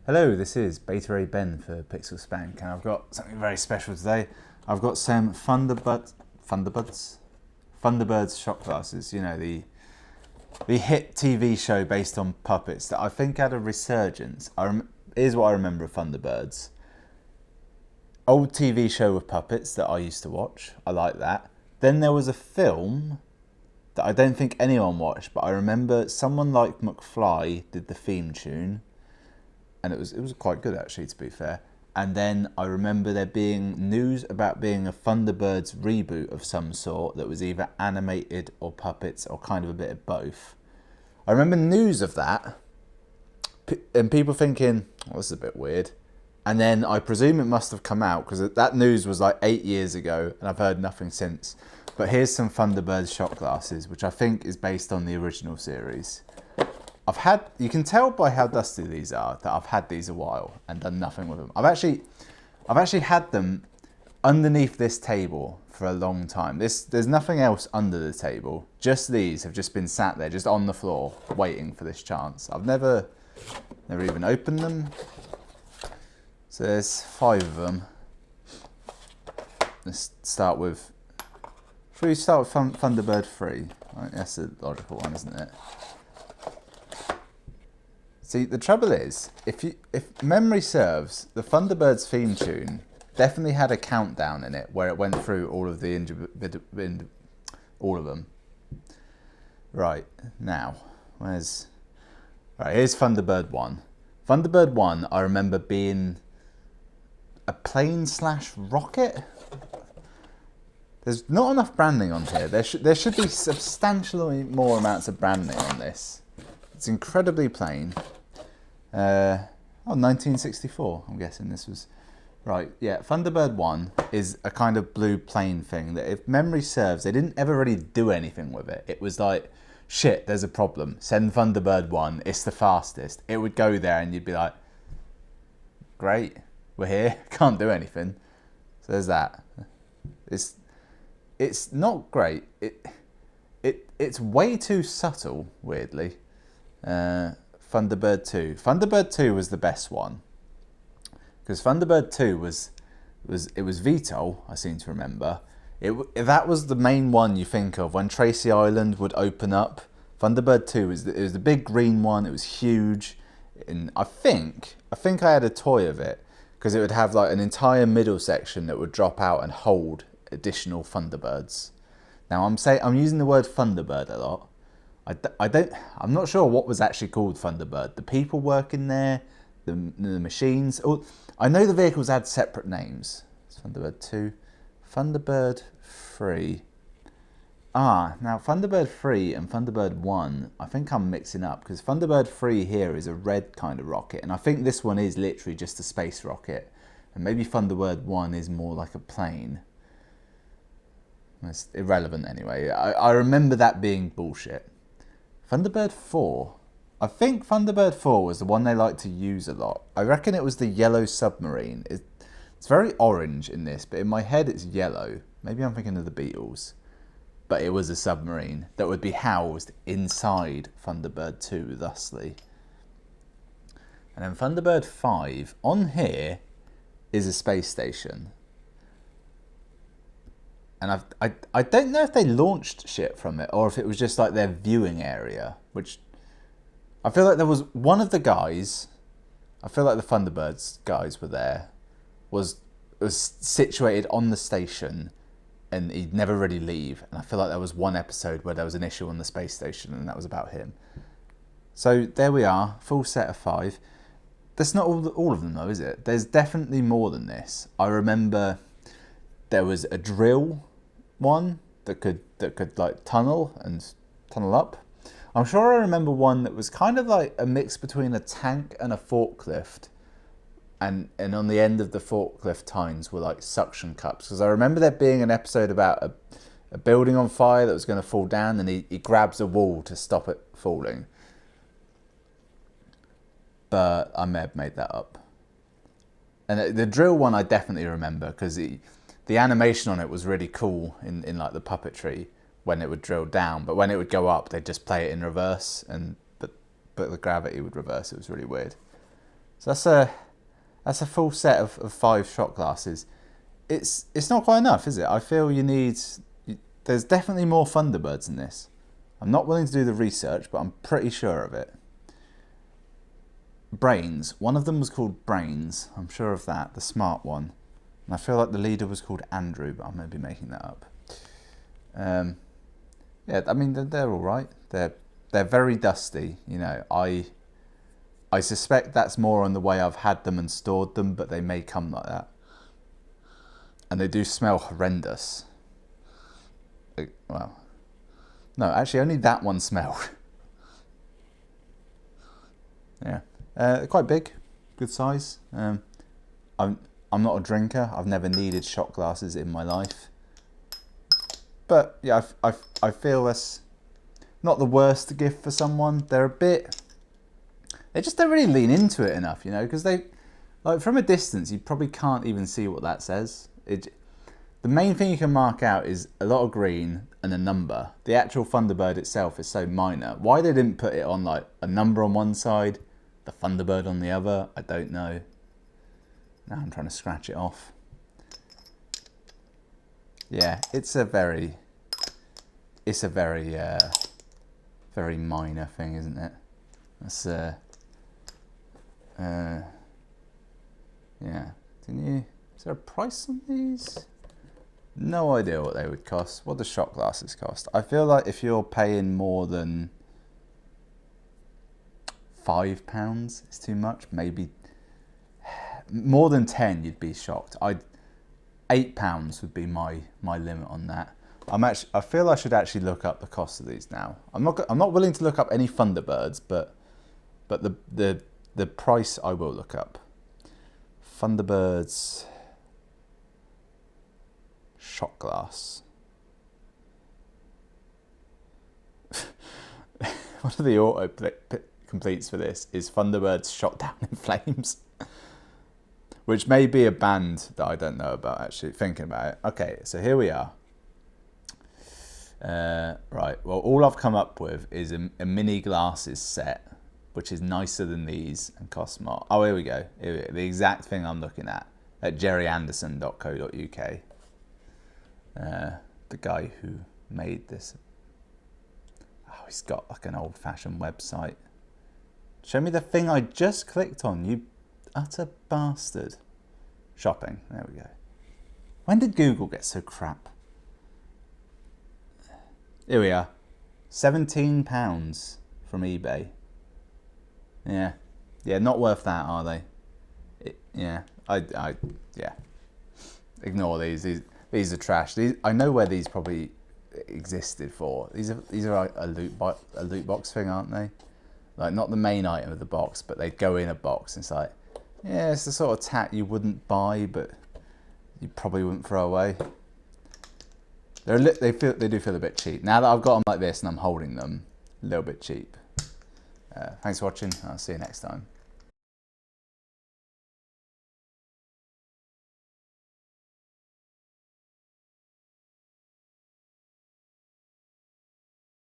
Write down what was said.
Hello, this is Beta Ray Ben for Pixel Spank, and I've got something very special today. I've got some Thunderbirds shot glasses. You know, the hit TV show based on puppets that I think had a resurgence. Here's what I remember of Thunderbirds. Old TV show with puppets that I used to watch. I like that. Then there was a film that I don't think anyone watched, but I remember someone like McFly did the theme tune. And it was quite good, actually, to be fair. And then I remember there being news about being a Thunderbirds reboot of some sort that was either animated or puppets or kind of a bit of both. I remember news of that and people thinking, oh, this is a bit weird. And then I presume it must have come out because that news was like 8 years ago and I've heard nothing since. But here's some Thunderbirds shot glasses, which I think is based on the original series. You can tell by how dusty these are that I've had these a while and done nothing with them. I've actually had them underneath this table for a long time. There's nothing else under the table. Just these have just been sat there, just on the floor, waiting for this chance. I've never even opened them. So there's 5 of them. Let's start with. Should we start with Thunderbird 3? Right, that's a logical one, isn't it? See, the trouble is, if memory serves, the Thunderbirds theme tune definitely had a countdown in it where it went through all of all of them. Right, now, here's Thunderbird 1. Thunderbird 1, I remember being a plane/rocket. There's not enough branding on here. There should be substantially more amounts of branding on this. It's incredibly plain. 1964, I'm guessing this was. Right, yeah, Thunderbird 1 is a kind of blue plane thing that, if memory serves, they didn't ever really do anything with it. It was like, shit, there's a problem. Send Thunderbird 1, it's the fastest. It would go there and you'd be like, great, we're here, can't do anything. So there's that. It's not great. It's way too subtle, weirdly. Thunderbird 2. Thunderbird 2 was the best one. Because Thunderbird 2 was VTOL, I seem to remember. That was the main one you think of when Tracy Island would open up. Thunderbird 2 was the big green one. It was huge. And I think I had a toy of it because it would have like an entire middle section that would drop out and hold additional Thunderbirds. Now I'm using the word Thunderbird a lot. I'm not sure what was actually called Thunderbird. The people working there, the machines. Oh, I know the vehicles had separate names. It's Thunderbird 2, Thunderbird 3. Now Thunderbird 3 and Thunderbird 1, I think I'm mixing up because Thunderbird 3 here is a red kind of rocket, and I think this one is literally just a space rocket, and maybe Thunderbird 1 is more like a plane. It's irrelevant anyway. I remember that being bullshit. Thunderbird 4. I think Thunderbird 4 was the one they liked to use a lot. I reckon it was the yellow submarine. It's very orange in this, but in my head it's yellow. Maybe I'm thinking of the Beatles. But it was a submarine that would be housed inside Thunderbird 2, thusly. And then Thunderbird 5, on here, is a space station. And I don't know if they launched shit from it or if it was just like their viewing area, which I feel like there was one of the guys, I feel like the Thunderbirds guys were there, was situated on the station and he'd never really leave. And I feel like there was one episode where there was an issue on the space station and that was about him. So there we are, full set of 5. That's not all of them though, is it? There's definitely more than this. I remember there was a drill one that could like tunnel up. I'm sure I remember one that was kind of like a mix between a tank and a forklift, and on the end of the forklift tines were like suction cups. Because I remember there being an episode about a building on fire that was going to fall down, and he grabs a wall to stop it falling. But I may have made that up. And the drill one I definitely remember because the animation on it was really cool in like the puppetry when it would drill down, but when it would go up, they'd just play it in reverse, but the gravity would reverse. It was really weird. So that's a full set of 5 shot glasses. It's not quite enough, is it? I feel there's definitely more Thunderbirds in this. I'm not willing to do the research, but I'm pretty sure of it. Brains. One of them was called Brains. I'm sure of that, the smart one. And I feel like the leader was called Andrew, but I may be making that up. Yeah, I mean, they're all right. They're very dusty. You know, I suspect that's more on the way I've had them and stored them, but they may come like that. And they do smell horrendous. Well, no, actually, only that one smelled. Yeah, they're quite big, good size. I'm not a drinker. I've never needed shot glasses in my life. But yeah, I feel that's not the worst gift for someone. They just don't really lean into it enough, you know, because like from a distance, you probably can't even see what that says. The main thing you can mark out is a lot of green and a number. The actual Thunderbird itself is so minor. Why they didn't put it on like a number on one side, the Thunderbird on the other, I don't know. Now I'm trying to scratch it off. Yeah, it's a very very minor thing, isn't it? That's yeah. Is there a price on these? No idea what they would cost. What do shot glasses cost? I feel like if you're paying more than £5, it's too much. Maybe more than 10, you'd be shocked. £8 would be my limit on that. I feel I should actually look up the cost of these now. I'm not willing to look up any Thunderbirds, but the price I will look up. Thunderbirds shot glass. One of the auto completes for this is Thunderbirds shot down in flames, which may be a band that I don't know about, actually, thinking about it. Okay, so here we are. Right, well, all I've come up with is a mini glasses set, which is nicer than these and costs more. Oh, here we go. The exact thing I'm looking at jerryanderson.co.uk. The guy who made this. Oh, he's got like an old-fashioned website. Show me the thing I just clicked on, you utter bastard. Shopping, there we go. When did Google get so crap? Here we are. £17 from eBay. Yeah, not worth that, are they? Yeah, yeah. Ignore these. These are trash. I know where these probably existed for. These are like a loot box thing, aren't they? Like not the main item of the box, but they go in a box. And it's like, yeah, it's the sort of tat you wouldn't buy, but you probably wouldn't throw away. They do feel a bit cheap. Now that I've got them like this and I'm holding them, a little bit cheap. Thanks for watching. I'll see you next time.